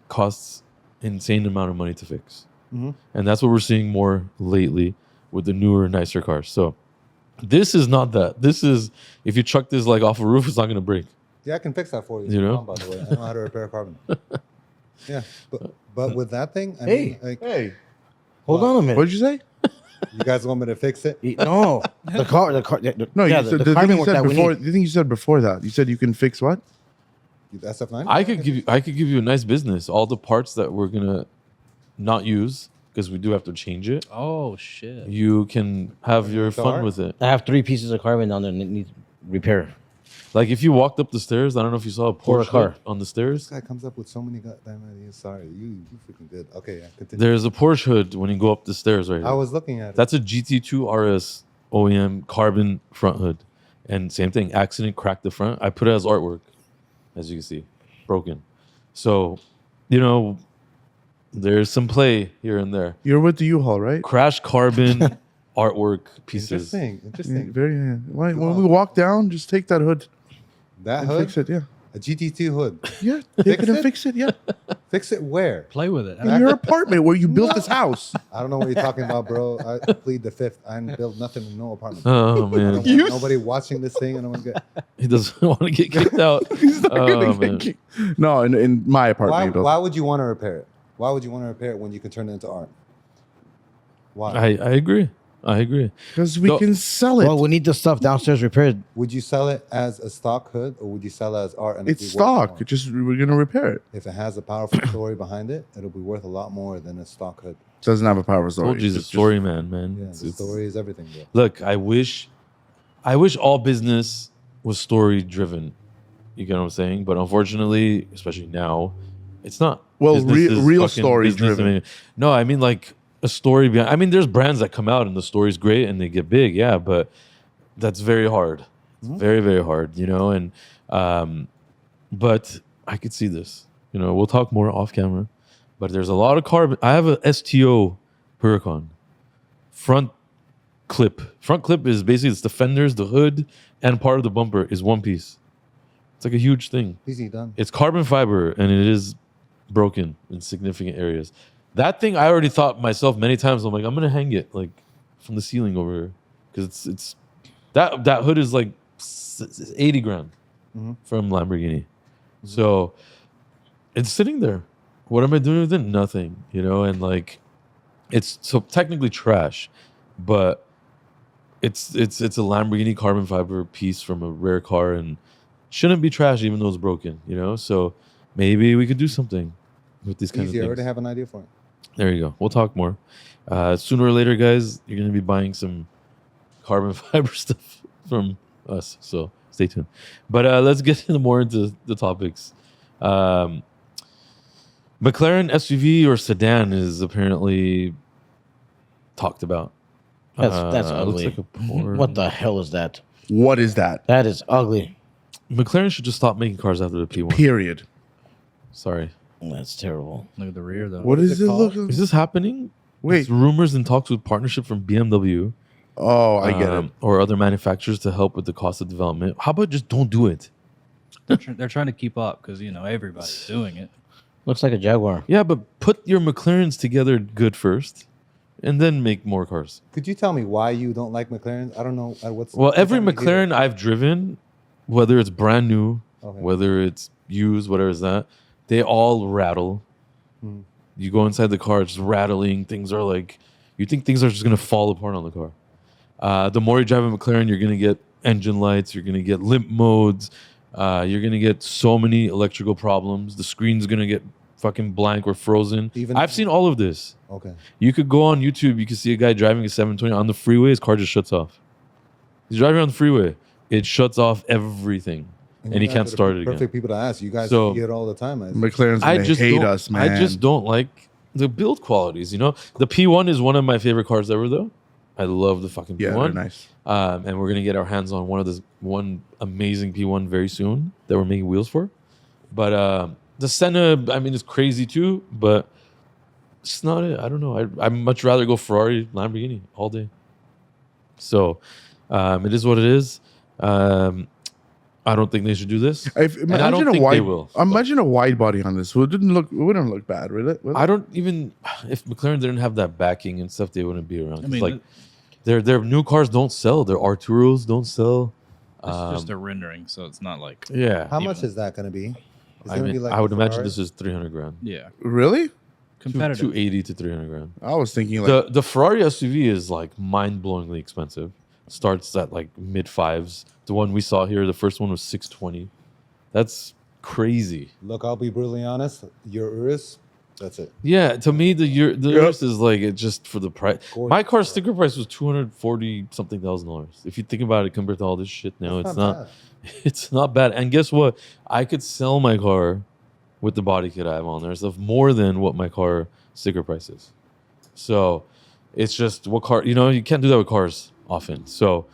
costs insane amount of money to fix. And that's what we're seeing more lately with the newer, nicer cars. So this is not that. This is, if you chuck this off a roof, it's not going to break. Yeah, I can fix that for you. You know? By the way, I know how to repair carbon. Yeah, but with that thing, I Hey. mean, Hey, Hold on a minute. what did you say? you guys want me to fix it? No, the car. No, yeah, you said, the the thing carbon you work said that we before. need. The thing you said before that. You said you can fix what? The SF9? I could give you a nice business. All the parts that we're gonna not use because we do have to change it. Oh shit! You can have your The fun art? with it. I have 3 pieces of carbon down there and it needs repair. Like if you walked up the stairs, I don't know if you saw a Pour a Porsche car. on the This stairs. guy comes up with so many goddamn ideas. Sorry, you freaking good. Okay, yeah, continue. There's a Porsche hood when you go up the stairs right I here. was looking at it. That's a GT2 RS OEM carbon front hood. And same thing, accident, cracked the front. I put it as artwork, as you can see, broken. So, there's some play here and there. You're with the U-Haul, right? Crash carbon artwork pieces. Interesting. Very. When we walk down, just take that hood That and hood, fix it. Yeah. a GT2 hood. Yeah. Take Fix it and it? fix it. Yeah. Fix it where? Play with it. In your apartment where you built this house. I don't know what you're talking about, bro. I plead the fifth. I didn't build nothing in no apartment. Oh I man, don't want nobody watching this thing. I don't want to get. he doesn't want to get kicked out. He's not Oh, gonna man. get kicked. No, in my apartment. Why, you built why would you want to repair it? Why would you want to repair it when you can turn it into art? Why? I agree. I agree. Because we No. can sell it. Well, we need the stuff downstairs repaired. Would you sell it as a stock hood or would you sell it as art? And It's it'd be worth stock. more? It just we're gonna repair it. If it has a powerful story behind it, it'll be worth a lot more than a stock hood. Doesn't have a power story. Told you the It's just- story, man. Yeah, It's- the it's- story is everything, bro. Look, I wish all business was story driven. You get what I'm saying? But unfortunately, especially now, it's not. Well, Business is real fucking story business. driven. I mean, no, I mean like a story behind. I mean, there's brands that come out and the story's great and they get big, yeah, but that's very hard. It's very, very hard, and but I could see this. We'll talk more off camera, but there's a lot of carbon. I have a STO Huracan front clip. Front clip is basically it's the fenders, the hood, and part of the bumper is one piece. It's like a huge thing. Easy done. It's carbon fiber and it is broken in significant areas. That thing I already thought myself many times. I'm like, I'm gonna hang it like from the ceiling over here because it's that hood is like 80 grand from Lamborghini. So it's sitting there. What am I doing with it? Nothing, and like it's so technically trash, but it's a Lamborghini carbon fiber piece from a rare car and shouldn't be trashed even though it's broken, you know? So maybe we could do something with these kinds of Easy. I things. already have an idea for it. There you go. We'll talk more. Sooner or later, guys, you're going to be buying some carbon fiber stuff from us. So stay tuned. But let's get more into the topics. McLaren SUV or sedan is apparently talked about. That's Looks ugly. like a Porsche. What the hell is that? What is that? That is ugly. McLaren should just stop making cars after the P1. Period. Sorry. That's terrible. Look at the rear though. What is it? called? Look. Is this happening? Wait. It's rumors and talks with partnership from BMW Oh, I get it. or other manufacturers to help with the cost of development. How about just don't do it? They're trying to keep up because everybody's doing it. Looks like a Jaguar. Yeah, but put your McLarens together good first and then make more cars. Could you tell me why you don't like McLarens? I don't know. What's Well, every what time you hear McLaren I've driven, whether it's brand new, Okay. whether it's used, whatever is that, they all rattle. You go inside the car, it's rattling. Things are like, you think things are just going to fall apart on the car. The more you drive a McLaren, you're going to get engine lights, you're going to get limp modes, you're going to get so many electrical problems. The screen's going to get fucking blank or frozen. I've seen all of this. Okay. You could go on YouTube, you could see a guy driving a 720 on the freeway, his car just shuts off. He's driving on the freeway, it shuts off everything. And he you guys can't are the start it again. Perfect people to ask. You guys So- see it all the time. McLaren's I gonna just hate don't, us, man. I just don't like the build qualities. The P1 is one of my favorite cars ever, though. I love the fucking Yeah, P1. they're nice. And we're gonna get our hands on one amazing P1 very soon that we're making wheels for. But the Senna, I mean, it's crazy too, but it's not it. I don't know. I'd much rather go Ferrari, Lamborghini all day. So it is what it is. I don't think they should do this. And I don't think they will. Imagine a wide body on this. It wouldn't look bad, would it? I don't even. If McLaren didn't have that backing and stuff, they wouldn't be around. I mean, like their new cars don't sell. Their Arturos don't sell. it's just a rendering, so it's not like Yeah. How much is that going to be? Is it I gonna mean, be like I would a imagine Ferrari? this is 300 grand. yeah, Really? competitive. 280 to 300 grand. I was thinking like The Ferrari SUV is like mind-blowingly expensive. Starts at like mid fives. The one we saw here, the first one was 620. That's crazy. Look, I'll be brutally honest. Your Urus, that's it. Yeah, to me the Urus is like it just for the price. Gorgeous My car car. sticker price was $240 something thousand. If you think about it compared to all this shit now, it's not bad. it's not bad. And guess what? I could sell my car with the body kit I have on there stuff more than what my car sticker price is. So it's just what car you can't do that with cars often. So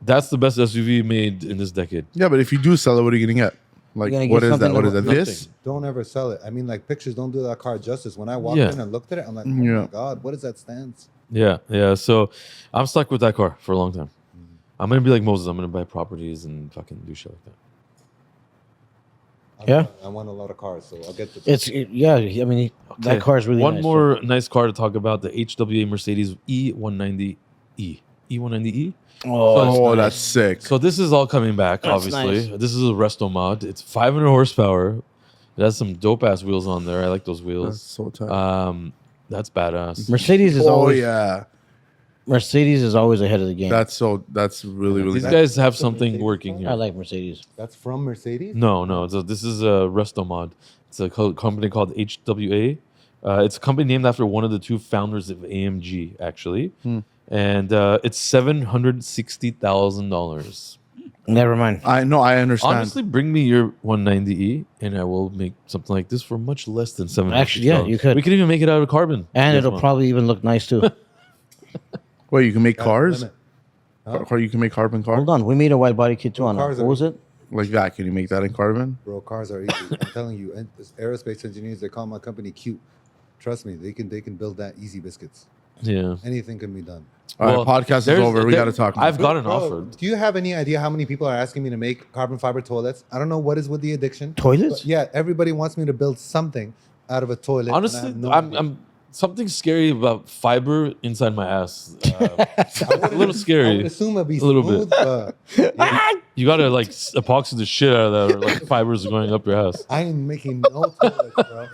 that's the best SUV made in this decade. yeah, but if you do sell it, what are you gonna get? Like You're gonna what get is that? something What is that? Nothing. This? Don't ever sell it. I mean, like pictures don't do that car justice. When I walked Yeah. in and looked at it, I'm like, oh Yeah. my god, what is that stance? Yeah. So I'm stuck with that car for a long time. I'm gonna be like Moses. I'm gonna buy properties and fucking do shit like that. Yeah. I want a lot of cars, so I'll get the. I mean, that Okay, car is really one nice, more nice car to talk about: the HWA Mercedes E190E. E190E. Oh, nice. that's sick. So this is all coming back. That's Obviously, nice. this is a Restomod. It's 500 horsepower. It has some dope ass wheels on there. I like those That's wheels. so tight. That's badass. Mercedes is Oh always yeah, ahead of the game. that's really These nice. guys have the something Mercedes working one? here. I like Mercedes. That's from Mercedes. No. This is a Restomod. It's a company called HWA. It's a company named after one of the two founders of AMG, actually. And it's $760,000. Never mind. I understand. Honestly, bring me your 190E, and I will make something like this for much less than $760. Actually, yeah, you could. We could even make it out of carbon. And Yes, it'll man. probably even look nice too. Wait, you can make cars? Limit. You can make carbon cars Hold on, we made a wide body kit too on it. Cars What are- was it? like that. Can you make that in carbon? Bro, cars are easy. I'm telling you, and this aerospace engineers, they call my company cute. Trust me, they can build that easy biscuits. Yeah. Anything can be done. All right, Well, podcast is there's- over. We there- got to talk. I've about got an Bro, offer. do you have any idea how many people are asking me to make carbon fiber toilets? I don't know what is with the addiction. Toilets? But yeah, everybody wants me to build something out of a toilet. and I Honestly, have no idea. I'm something scary about fiber inside my ass. It's a little I would scary. assume it'd be A little smooth, bit. but You gotta like epoxy the shit out of that, or like fibers are going up your ass. I ain't making no toilets, bro.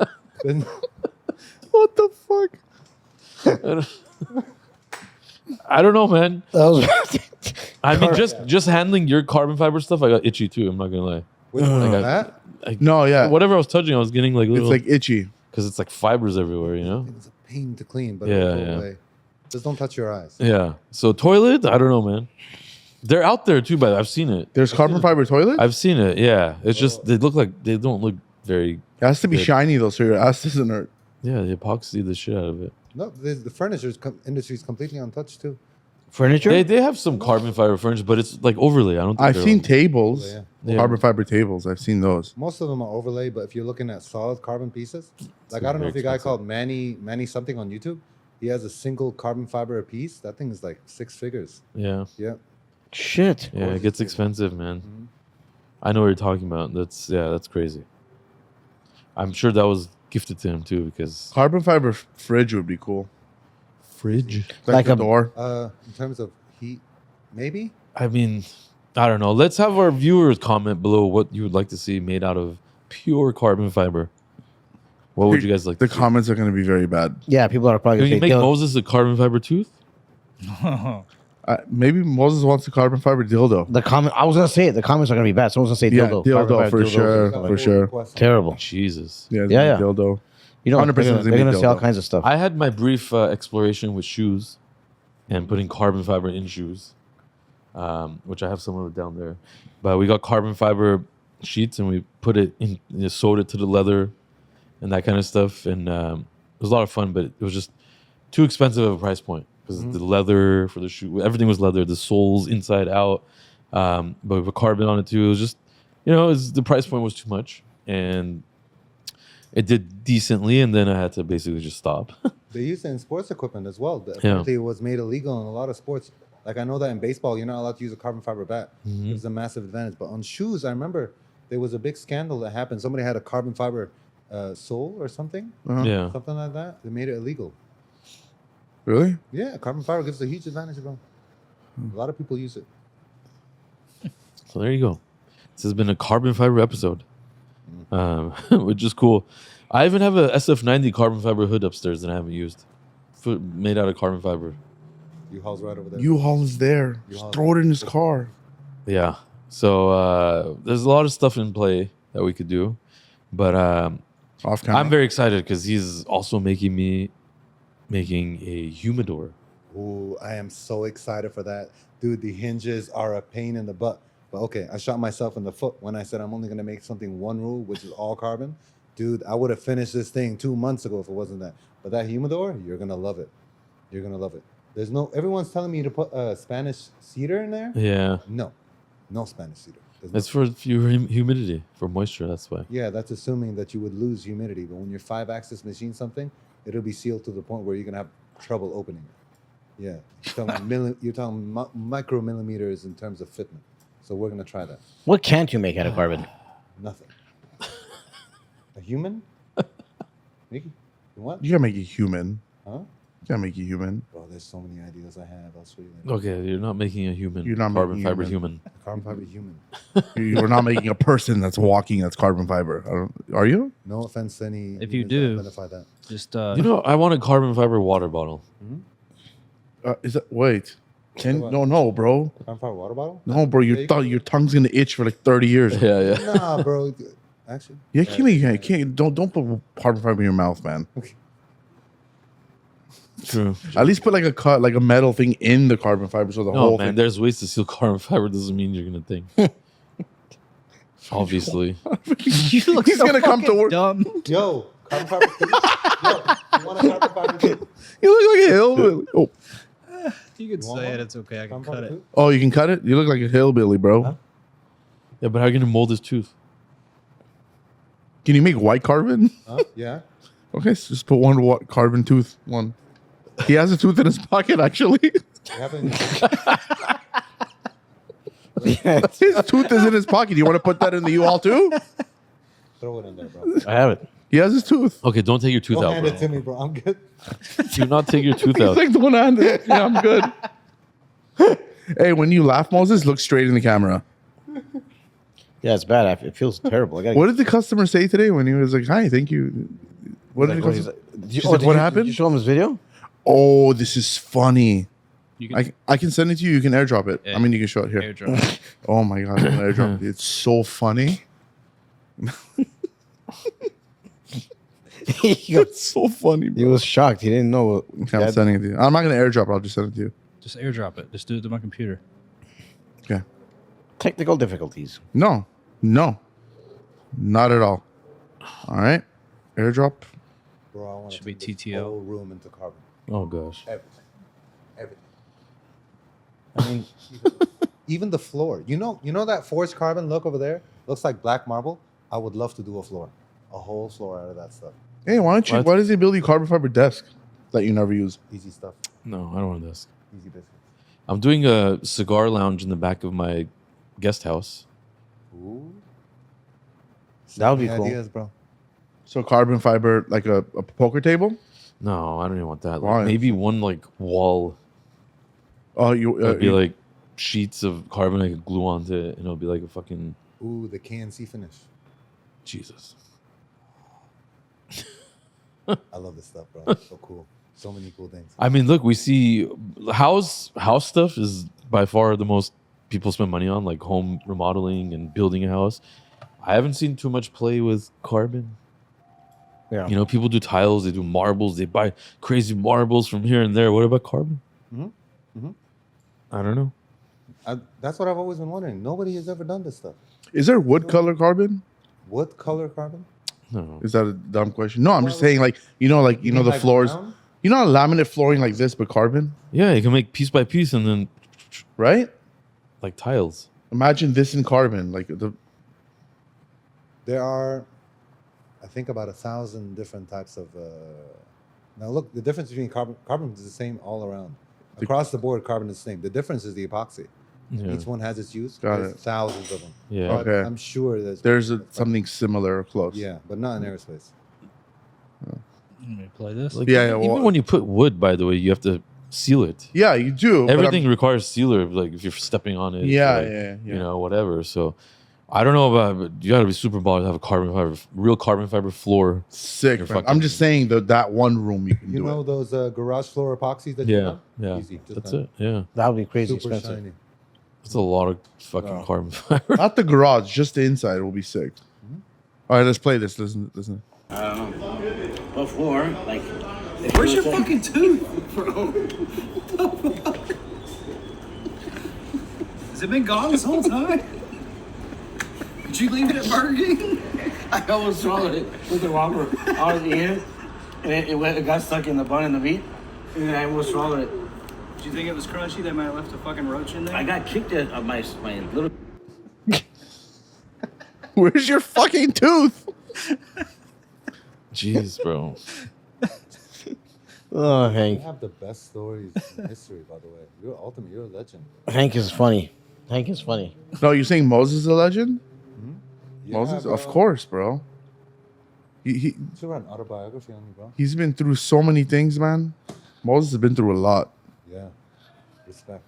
what the fuck? I don't know, man. That was I mean, just handling your carbon fiber stuff, I got itchy too. I'm not gonna lie. Which one Like was that? No, yeah. Whatever I was touching, I was getting like It's little, like itchy. because it's like fibers everywhere, you know? It's a pain to clean, but Yeah, it'll go yeah. away. Just don't touch your eyes. Yeah. So toilet, I don't know, man. They're out there too, but I've seen it. There's carbon fiber toilet? I've seen it. Yeah. It's just they look like they don't look very. It has to be Good. shiny though, so your ass doesn't hurt. Yeah, the epoxy the shit out of it. No, the furniture industry is completely untouched too. furniture. They have some carbon fiber furniture, but it's like overlay. I don't. Think I've they're seen on- tables, Yeah. carbon fiber tables. I've seen those. Most of them are overlay, but if you're looking at solid carbon pieces, like I don't know very if you guy expensive. called Manny something on YouTube. He has a single carbon fiber a piece. That thing is like 6 figures. Yeah. Yeah. Shit. Yeah, it gets expensive, man. I know what you're talking about. That's crazy. I'm sure that was gifted to him too, because Carbon fiber fridge would be cool. fridge. Like Like the a- door. In terms of heat, maybe. I mean, I don't know. Let's have our viewers comment below what you would like to see made out of pure carbon fiber. What would you guys like? The to see? comments are going to be very bad. Yeah, people are probably Can gonna you say, make "Dylan, Moses a carbon fiber tooth? Maybe Moses wants a carbon fiber dildo. the comment. I was gonna say it. The comments are gonna be bad. Someone's gonna say Yeah, dildo. dildo Carbon fiber for dildo. sure. Got For full sure. requests on Terrible. Jesus. Yeah, Yeah. dildo. You know, 100% they're it's gonna, gonna be say all dildo. kinds of stuff. I had my brief exploration with shoes and putting carbon fiber in shoes, which I have some of it down there. But we got carbon fiber sheets and we put it in, sewed it to the leather and that kind of stuff. And it was a lot of fun, but it was just too expensive of a price point because the leather for the shoe, everything was leather, the soles inside out. But we put carbon on it too. It was just, the price point was too much. And it did decently, and then I had to basically just stop. They use it in sports equipment as well. Yeah. Apparently, it was made illegal in a lot of sports. Like I know that in baseball, you're not allowed to use a carbon fiber bat. It's a massive advantage. But on shoes, I remember there was a big scandal that happened. Somebody had a carbon fiber sole or something, Yeah. something like that. They made it illegal. Really? Yeah, carbon fiber gives a huge advantage, bro. A lot of people use it. So there you go. This has been a carbon fiber episode, which is cool. I even have a SF90 carbon fiber hood upstairs that I haven't used, made out of carbon fiber. U-Haul's right over there. U-Haul is there. Just U-Haul. throw it in his car. Yeah. So there's a lot of stuff in play that we could do, but Off camera. I'm very excited because he's also making a humidor. Ooh, I am so excited for that. Dude, the hinges are a pain in the butt. But okay, I shot myself in the foot when I said I'm only going to make something one rule, which is all carbon. Dude, I would have finished this thing 2 months ago if it wasn't that. But that humidor, you're going to love it. You're going to love it. Everyone's telling me to put a Spanish cedar in there. Yeah. No Spanish cedar. There's It's no- for humidity, for moisture. That's why. Yeah, that's assuming that you would lose humidity. But when you're 5-axis machine something, it'll be sealed to the point where you're going to have trouble opening it. Yeah. You're talking micromillimeters in terms of fitment. So we're going to try that. What can't you make out of carbon? Nothing. A human? Mickey? You what? You gotta make it human. Huh? You gotta make it human. Bro, there's so many ideas I have. I'll show you later. Okay, you're not making a human. You're not carbon making a fiber human. human. Carbon fiber human. You're not making a person that's walking that's carbon fiber. Are you? No offense to any. If you humans that do- identify that. Just I want a carbon fiber water bottle. Is that wait? No, bro. Carbon fiber water bottle? No, bro. Yeah, you can- Your tongue's gonna itch for like 30 years. Yeah, yeah. Nah, bro. Actually. Yeah, can't don't put carbon fiber in your mouth, man. True. At least put like a metal thing in the carbon fiber so the No, whole man, thing. there's ways to seal carbon fiber. Doesn't mean you're gonna think. Obviously. He's gonna come to work. dumb. Yo, carbon fiber. Yo, you want a carbon fiber too? You look like a hillbilly. Oh, You can want say one? it. It's okay. I can Carbon cut fiber it. too? oh, you can cut it. You look like a hillbilly, bro. Huh? Yeah, but how are you gonna mold his tooth? Can you make white carbon? Huh? Yeah. Okay, so just put one carbon tooth. One. He has a tooth in his pocket, actually. You haven't. His tooth is in his pocket. You want to put that in the U-Haul too? Throw it in there, bro. I have it. He has his tooth. Okay, don't take your tooth Don't out, hand bro. it to me, bro. I'm good. Do not take your tooth He's out. like the one hand. Yeah, I'm good. Hey, when you laugh, Moses, look straight in the camera. Yeah, it's bad. It feels terrible. I gotta, What did the customer say today when he was like, "Hi, thank you"? What did the he's customer? like, She's like, what happened? Did you show him his video? Oh, this is funny. You can I can send it to you. You can airdrop it. Yeah. I mean, you can show it here. airdrop. Oh my god, I'm gonna airdrop it. It's so funny. It's so funny, He bro. was shocked. He didn't know what. Okay, I'm sending it to you. I'm not gonna airdrop it. I'll just send it to you. Just airdrop it. Just do it to my computer. Okay. Technical difficulties. No, not at all. All right, airdrop. Bro, I want Should to be turn this TTO. whole room into carbon. Oh gosh. Everything. I mean, even the floor. You know that forged carbon look over there? Looks like black marble. I would love to do a whole floor out of that stuff. Hey, why don't you? What? Why does he build you carbon fiber desk that you never use? Easy stuff. No, I don't want this. Easy business. I'm doing a cigar lounge in the back of my guest house. Ooh. That would be Any cool. ideas, bro? So carbon fiber, like a poker table. No, I don't even want that. Like, Why? maybe one like wall. Oh, you. It'd be like sheets of carbon I could glue onto it, and it'll be like a fucking Ooh, the KNC finish. Jesus. I love this stuff, bro. So cool. So many cool things. I mean, look, we see house stuff is by far the most people spend money on, like home remodeling and building a house. I haven't seen too much play with carbon. Yeah. You know, people do tiles, they do marbles, they buy crazy marbles from here and there. What about carbon? Mhm. Mhm. I don't know. That's what I've always been wondering. Nobody has ever done this stuff. Is there wood color carbon? What color carbon? No. Is that a dumb question? No, I'm just saying, like the mean floors. like brown? You know, laminate flooring like this, but carbon, Yeah, you can make piece by piece and then right? like tiles. Imagine this in carbon, like the. There are, I think, about 1,000 different types of. Now, look, the difference between carbon is the same all around. Across the board, carbon is the same. The difference is the epoxy. Yeah. Each one has its use. Got There's it. thousands of them. Yeah. But Okay. I'm sure Something similar or close. Yeah, but not in aerospace. Let me play this. Like, Yeah, even well- when you put wood, by the way, you have to seal it. Yeah, you do. but I'm- Everything requires sealer, like if you're stepping on it. Yeah, like, yeah. You know, whatever. So I don't know about, but you got to be super baller to have a real carbon fiber floor. Sick. You're Man. fucking- I'm just saying that one room you can You do know it. those garage floor epoxies that you Yeah, have? yeah. Easy. Just That's done. it. Yeah, That would be crazy Super expensive. shiny. it's a lot of fucking Wow. carbon fiber. Not the garage, just the inside will be sick. Mm-hmm. All right, let's play this. Listen. I don't know. What floor? Like, Where's your fucking tooth? Has it been gone this whole time? Did you leave it at Burger King? I almost swallowed it with the Whopper. I was eating it, and it got stuck in the bun and the meat, and then I almost swallowed it. Did you think it was crunchy? They might have left a fucking roach in there. I got kicked at my little. Where's your fucking tooth? Jeez, bro. Oh, You Hank. have the best stories in history, by the way. You're a legend. Hank is funny. Hank is funny. No, you're saying Moses is a legend? Yeah, Moses, bro. of course, bro. He You should write an autobiography on you, bro. he's been through so many things, man. Moses has been through a lot. Yeah. Respect.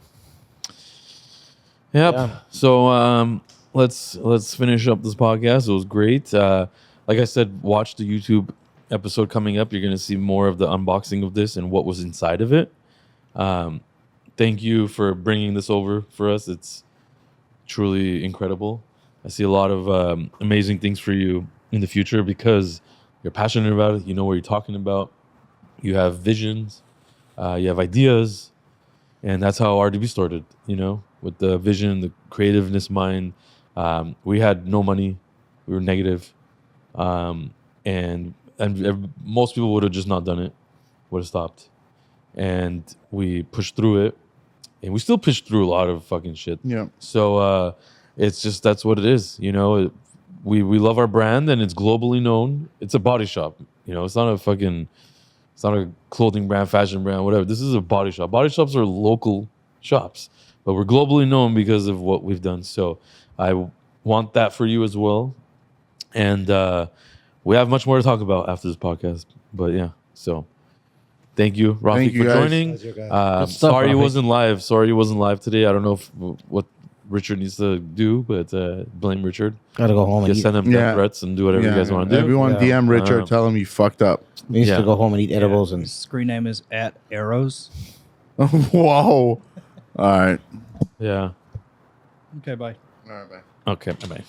Yep. Yeah. So let's finish up this podcast. It was great. Like I said, watch the YouTube episode coming up. You're gonna see more of the unboxing of this and what was inside of it. Thank you for bringing this over for us. It's truly incredible. I see a lot of amazing things for you in the future because you're passionate about it. You know what you're talking about. You have visions. You have ideas. And that's how RDB started, you know, with the vision, the creativeness mind. We had no money. We were negative. And most people would have just not done it, would have stopped. And we pushed through it. And we still push through a lot of fucking shit. Yeah. So it's just, that's what it is. You know, we love our brand and it's globally known. It's a body shop. You know, it's not a clothing brand, fashion brand, whatever. This is a body shop. Body shops are local shops, but we're globally known because of what we've done. So I want that for you as well. And we have much more to talk about after this podcast. But yeah, so thank you, Rafic, Thank you, for guys. joining. Pleasure, guys. Good stuff, Sorry it Rafic. wasn't live. Sorry it wasn't live today. I don't know what Richard needs to do, but blame Richard. Gotta go home and Just eat. send him Yeah. death threats and do whatever you guys want to do. Everyone Yeah. DM Richard, tell him you fucked up. He needs Yeah. to go home and eat edibles and His screen name is @arrows. Whoa. All right. Yeah. Okay, bye. All right, bye. Okay. Bye.